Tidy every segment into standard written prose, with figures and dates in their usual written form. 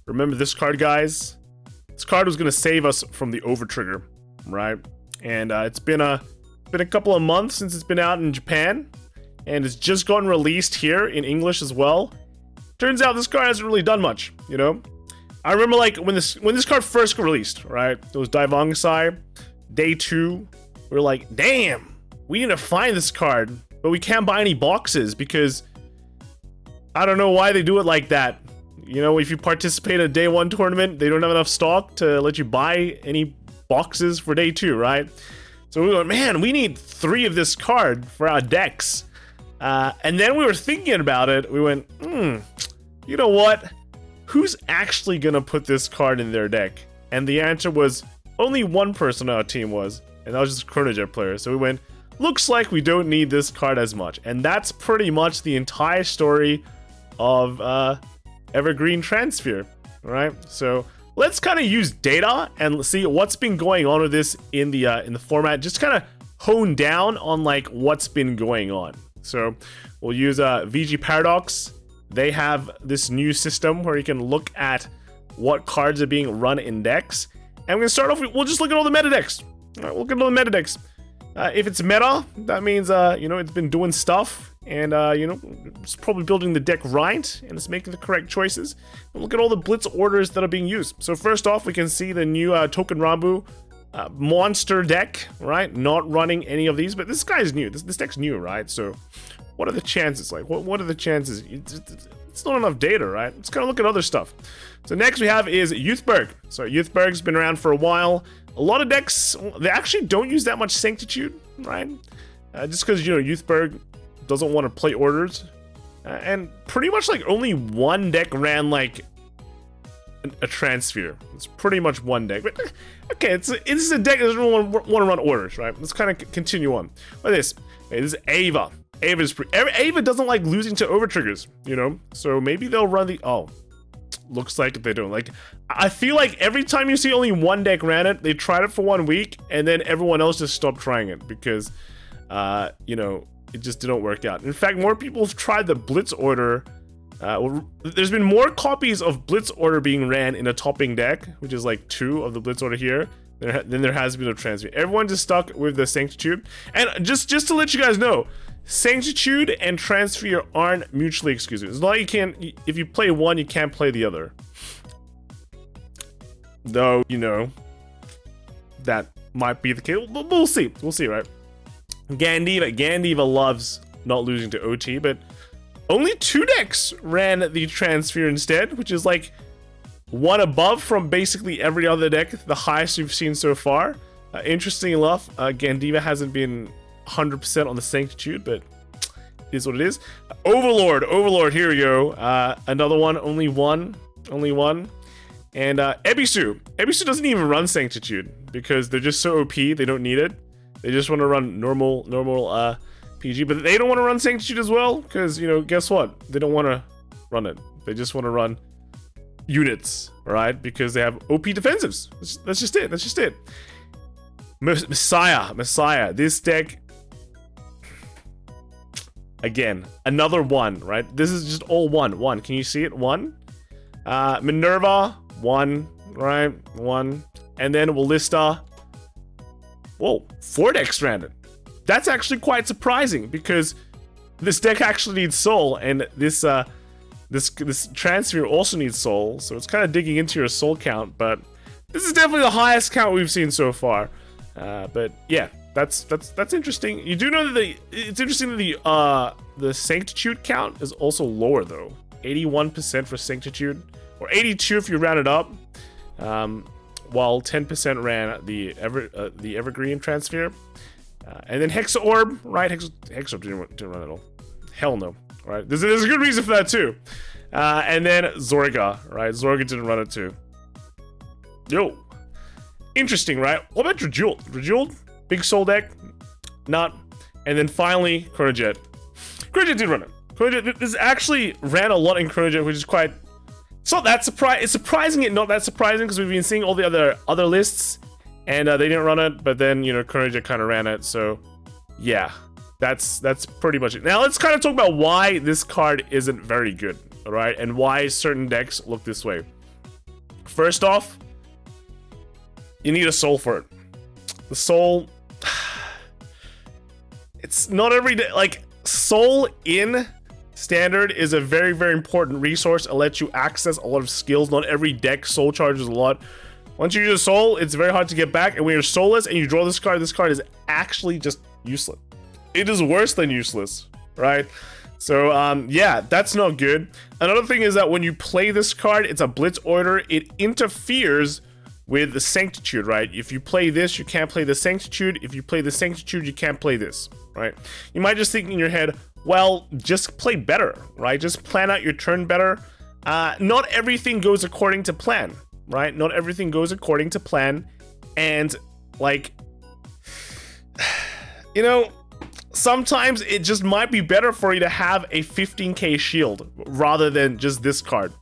Remember this card, guys? This card was gonna save us from the overtrigger, right? And it's been a couple of months since it's been out in Japan, and it's just gotten released here in English as well. Turns out this card hasn't really done much, you know? I remember like when this card first got released, right? It was Daivangasai, day 2. We were like, damn, we need to find this card, but we can't buy any boxes because I don't know why they do it like that. You know, if you participate in a day 1 tournament, they don't have enough stock to let you buy any boxes for day 2, right? So we went, man, we need 3 of this card for our decks. And then we were thinking about it. We went, you know what? Who's actually gonna put this card in their deck? And the answer was only one person on our team was, and that was just a Chronojet player. So we went, looks like we don't need this card as much. And that's pretty much the entire story of Evergreen Transphere, right? So let's kind of use data and see what's been going on with this in the format. Just kind of hone down on like what's been going on. So we'll use VG Paradox. They have this new system where you can look at what cards are being run in decks. And we're gonna start off with, we'll just look at all the meta decks. All right, we'll look at all the meta decks. If it's meta, that means, you know, it's been doing stuff. And, you know, it's probably building the deck right. And it's making the correct choices. We'll look at all the blitz orders that are being used. So first off, we can see the new Token Rambu monster deck, right? Not running any of these. But this guy's new. This deck's new, right? So what are the chances? Like, what are the chances? It's not enough data, right? Let's kind of look at other stuff. So next we have is Youthberg. So Youthberg's been around for a while. A lot of decks, they actually don't use that much Sanctitude, right? Just because, you know, Youthberg doesn't want to play orders. And pretty much like only one deck ran like a Transphere. It's pretty much one deck. But, okay, it's a deck that doesn't want to run orders, right? Let's kind of continue on. What is this? Okay, this is Ava. Ava doesn't like losing to overtriggers, you know? So maybe they'll run the... Oh, looks like they don't. Like, I feel like every time you see only one deck ran it, they tried it for 1 week, and then everyone else just stopped trying it because, you know, it just didn't work out. In fact, more people have tried the Blitz Order. There's been more copies of Blitz Order being ran in a topping deck, which is like 2 of the Blitz Order here. Then there has been a Transphere. Everyone just stuck with the Sanctitude. And just to let you guys know, Sanctitude and Transphere aren't mutually exclusive. It's not like you can't, if you play one, you can't play the other. Though, you know, that might be the case. We'll see. We'll see, right? Gandiva loves not losing to OT, but only 2 decks ran the Transphere instead, which is like one above from basically every other deck, the highest we've seen so far. Interesting enough, Gandiva hasn't been 100% on the Sanctitude, but it is what it is. Overlord, here we go. Another one, only one. And Ebisu doesn't even run Sanctitude because they're just so OP, they don't need it. They just want to run normal PG, but they don't want to run Sanctitude as well because, you know, guess what? They don't want to run it. They just want to run units, right? Because they have OP defensives. That's just it. Messiah. This deck, again, another one, right? This is just all one. Can you see it? One. Minerva, 1, right? 1. And then Willista. Whoa, 4 decks ran it. That's actually quite surprising because this deck actually needs soul, and this Transphere also needs soul, so it's kind of digging into your soul count, but this is definitely the highest count we've seen so far. But yeah, that's interesting. You do know that it's interesting that the Sanctitude count is also lower though. 81% for Sanctitude, or 82 if you round it up, while 10% ran the Evergreen Transphere. And then Hexa Orb, right? Hexa Orb didn't run at all. Hell no, right? There's a good reason for that too. And then Zorga, right? Zorga didn't run it too. Yo, interesting, right? What about Rejeweled? Rejeweled, big soul deck, not. And then finally Chronojet. Chronojet did run it. Chronojet, this actually ran a lot in Chronojet, which is quite. It's not that surprising. It's surprising it not that surprising because we've been seeing all the other lists, and they didn't run it. But then, you know, Chronojet kind of ran it. So yeah, that's pretty much it. Now let's kind of talk about why this card isn't very good, all right, and why certain decks look this way. First off, you need a soul for it. The soul, it's not every day. Like, soul in standard is a very, very important resource. It lets you access a lot of skills. Not every deck soul charges a lot. Once you use a soul, it's very hard to get back. And when you're soulless and you draw this card is actually just useless. It is worse than useless, right? So, yeah, that's not good. Another thing is that when you play this card, it's a blitz order. It interferes with the Sanctitude, right? If you play this, you can't play the Sanctitude. If you play the Sanctitude, you can't play this, right? You might just think in your head, well, just play better, right? Just plan out your turn better. Not everything goes according to plan, right? Not everything goes according to plan. And, like, you know, sometimes it just might be better for you to have a 15k shield rather than just this card.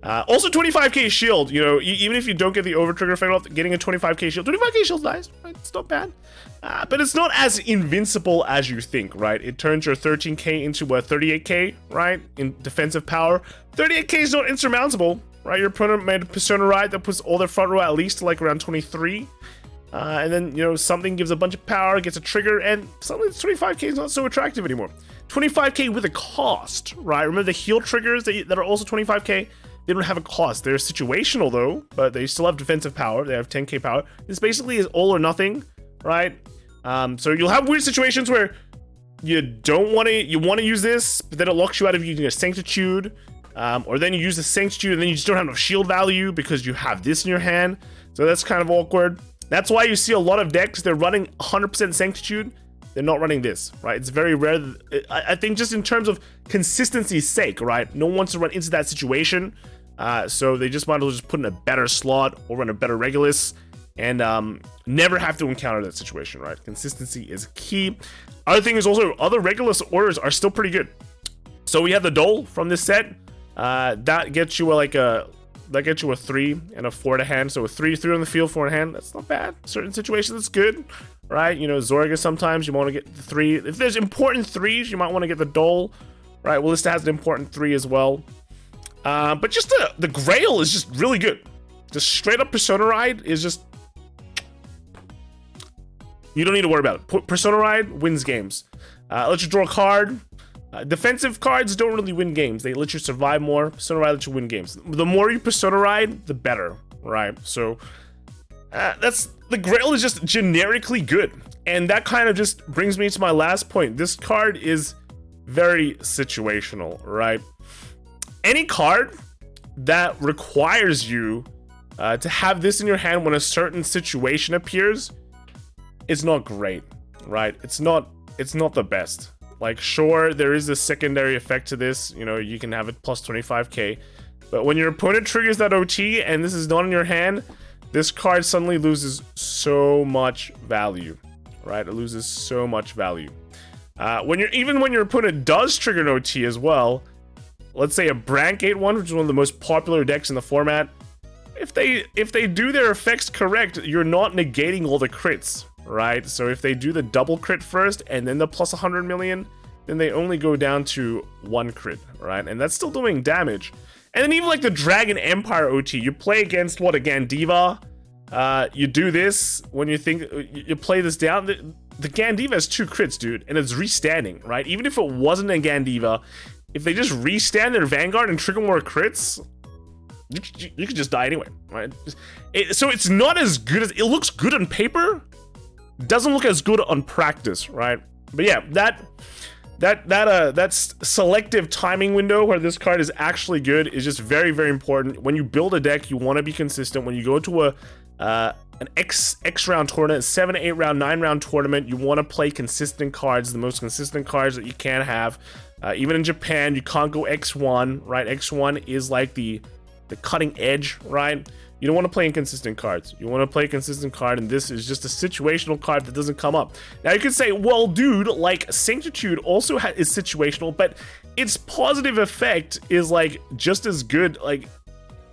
Also 25k shield, you know, even if you don't get the overtrigger effect off, getting a 25k shield, 25k shield's nice, right? It's not bad. But it's not as invincible as you think, right? It turns your 13k into a 38k, right? In defensive power. 38k is not insurmountable, right? Your opponent made a Persona Ride that puts all their front row at least to like around 23. And then, you know, something gives a bunch of power, gets a trigger, and suddenly 25k is not so attractive anymore. 25k with a cost, right? Remember the heal triggers that are also 25k? They don't have a cost. They're situational though, but they still have defensive power. They have 10k power. This basically is all or nothing, right? So you'll have weird situations where you want to use this, but then it locks you out of using a Sanctitude, or then you use the Sanctitude and then you just don't have no shield value because you have this in your hand. So that's kind of awkward. That's why you see a lot of decks, they're running 100% Sanctitude. They're not running this, right? It's very rare. I think just in terms of consistency's sake, right? No one wants to run into that situation. So they just might as well just put in a better slot or run a better Regulus and never have to encounter that situation, right? Consistency is key. Other thing is also other Regulus orders are still pretty good. So we have the Dole from this set. That gets you a 3 and a 4 to hand. So a 3 on the field, 4 in hand. That's not bad. Certain situations, it's good, right? You know, Zorga sometimes you want to get the 3. If there's important 3s, you might want to get the Dole, right? Willista has an important 3 as well. But just the Grail is just really good. Just straight up Persona Ride is just... You don't need to worry about it. Persona Ride wins games. Let you draw a card. Defensive cards don't really win games. They let you survive more. Persona Ride lets you win games. The more you Persona Ride, the better, right? So the Grail is just generically good. And that kind of just brings me to my last point. This card is very situational, right? Any card that requires you to have this in your hand when a certain situation appears is not great, right? It's not the best. Like, sure, there is a secondary effect to this. You know, you can have it plus 25k. But when your opponent triggers that OT and this is not in your hand, this card suddenly loses so much value, right? It loses so much value. Even when your opponent does trigger an OT as well, let's say a Brancate one, which is one of the most popular decks in the format, if they do their effects correct, you're not negating all the crits, right? So if they do the double crit first and then the plus 100 million, then they only go down to 1 crit, right? And that's still doing damage. And then even like the Dragon Empire OT, you play against what, a Gandiva? You do this when you think you play this down. The Gandiva has 2 crits, dude, and it's restanding, right? Even if it wasn't a Gandiva, if they just restand their Vanguard and trigger more crits, you could just die anyway, right? So it's not as good as it looks good on paper. Doesn't look as good on practice, right? But yeah, that selective timing window where this card is actually good is just very, very important. When you build a deck, you want to be consistent. When you go to an X round tournament, 7, 8 round, 9 round tournament, you want to play consistent cards, the most consistent cards that you can have. Even in Japan, you can't go X1, right? X1 is like the cutting edge, right? You don't want to play inconsistent cards. You want to play a consistent card, and this is just a situational card that doesn't come up. Now, you could say, well, dude, like, Sanctitude also is situational, but its positive effect is, like, just as good, like,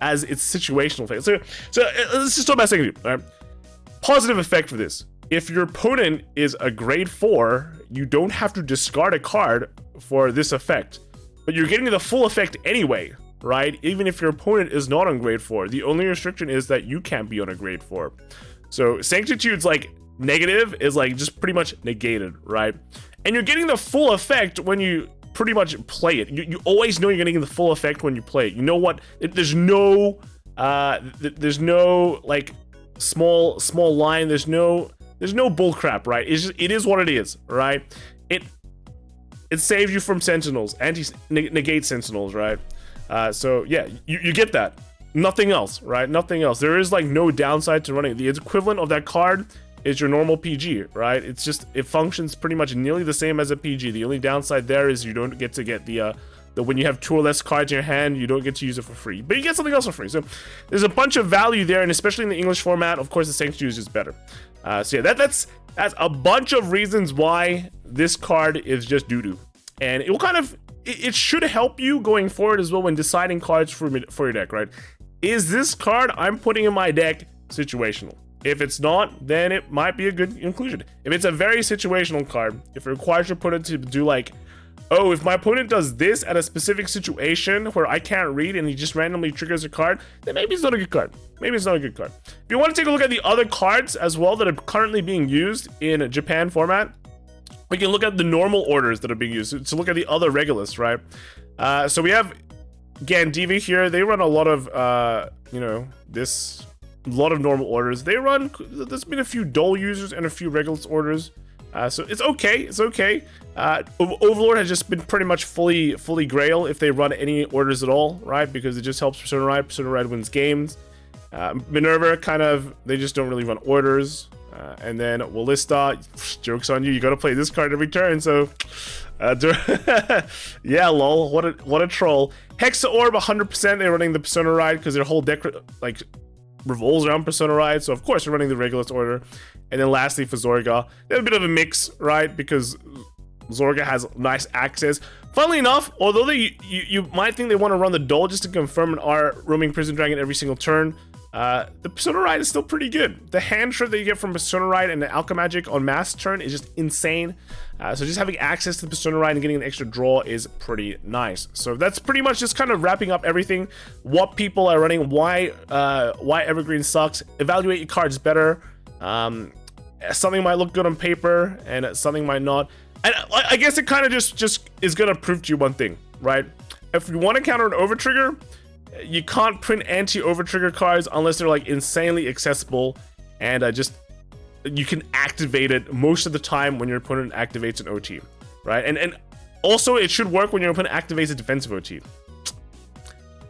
as its situational effect. So let's just talk about Sanctitude, all right? Positive effect for this. If your opponent is a grade 4, you don't have to discard a card for this effect, but you're getting the full effect anyway, right? Even if your opponent is not on grade 4. The only restriction is that you can't be on a grade 4. So Sanctitude's like negative is like just pretty much negated, right? And you're getting the full effect when you pretty much play it. You always know you're getting the full effect when you play it. You know what? There's no like small line. There's no bullcrap, right? It is what it is, right? It saves you from sentinels, negate sentinels, right? So yeah, you get that. Nothing else, right? Nothing else. There is like no downside to running. The equivalent of that card is your normal PG, right? It's just, it functions pretty much nearly the same as a PG. The only downside there is you don't get to get the when you have 2 or less cards in your hand, you don't get to use it for free, but you get something else for free. So there's a bunch of value there, and especially in the English format, of course, the Sanctuary is just better. So yeah, that's a bunch of reasons why this card is just doo-doo, and it will kind of, it should help you going forward as well when deciding cards for your deck, right? Is this card I'm putting in my deck situational? If it's not, then it might be a good inclusion. If it's a very situational card, if it requires your opponent to do like, oh, if my opponent does this at a specific situation where I can't read and he just randomly triggers a card, then maybe it's not a good card. Maybe it's not a good card. If you want to take a look at the other cards as well that are currently being used in Japan format, we can look at the normal orders that are being used to look at the other Regulus, right? So we have Gandiva here. They run a lot of, a lot of normal orders. There's been a few Dole users and a few Regulus orders. So it's okay. It's okay. Overlord has just been pretty much fully Grail if they run any orders at all, right? Because it just helps Persona Ride. Persona Ride wins games. Minerva kind of, they just don't really run orders. And then Wallista, joke's on you. You got to play this card every turn. So, yeah, lol. What a troll. Hexa Orb, 100%. They're running the Persona Ride because their whole deck like revolves around Persona Ride. So of course they're running the Regulus order. And then lastly for Zorga, they have a bit of a mix, right? Because Zorga has nice access. Funnily enough, although you might think they want to run the Dole just to confirm an R roaming Prison Dragon every single turn, the Persona Ride is still pretty good. The hand trick that you get from Persona Ride and the Alchemagic on mass turn is just insane. So just having access to the Persona Ride and getting an extra draw is pretty nice. So that's pretty much just kind of wrapping up everything. What people are running, why Evergreen sucks, evaluate your cards better. Something might look good on paper and something might not. And I guess it kind of just is gonna prove to you one thing, right? If you want to counter an Overtrigger, you can't print anti-Overtrigger cards unless they're like insanely accessible, and you can activate it most of the time when your opponent activates an OT, right? And also it should work when your opponent activates a defensive OT.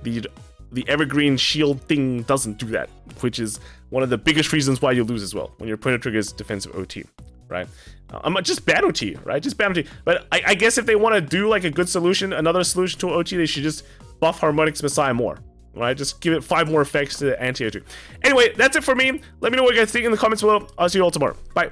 The Evergreen Shield thing doesn't do that, which is one of the biggest reasons why you lose as well when your opponent triggers defensive OT, right? Just bad OT, right? Just bad OT. But I guess if they want to do like a good solution, another solution to OT, they should just buff Harmonix Messiah more, right? Just give it 5 more effects to anti-OT. Anyway, that's it for me. Let me know what you guys think in the comments below. I'll see you all tomorrow. Bye.